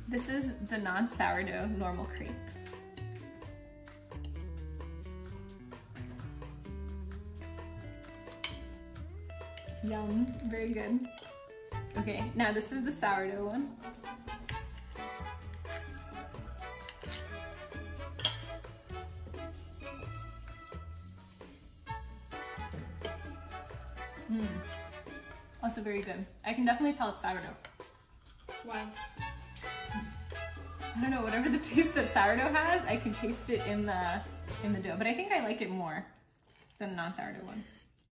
This is the non-sourdough normal crepe. Yum, very good. Okay, now this is the sourdough one. Also very good. I can definitely tell it's sourdough. Why? I don't know, whatever the taste that sourdough has, I can taste it in the dough, but I think I like it more than the non-sourdough one.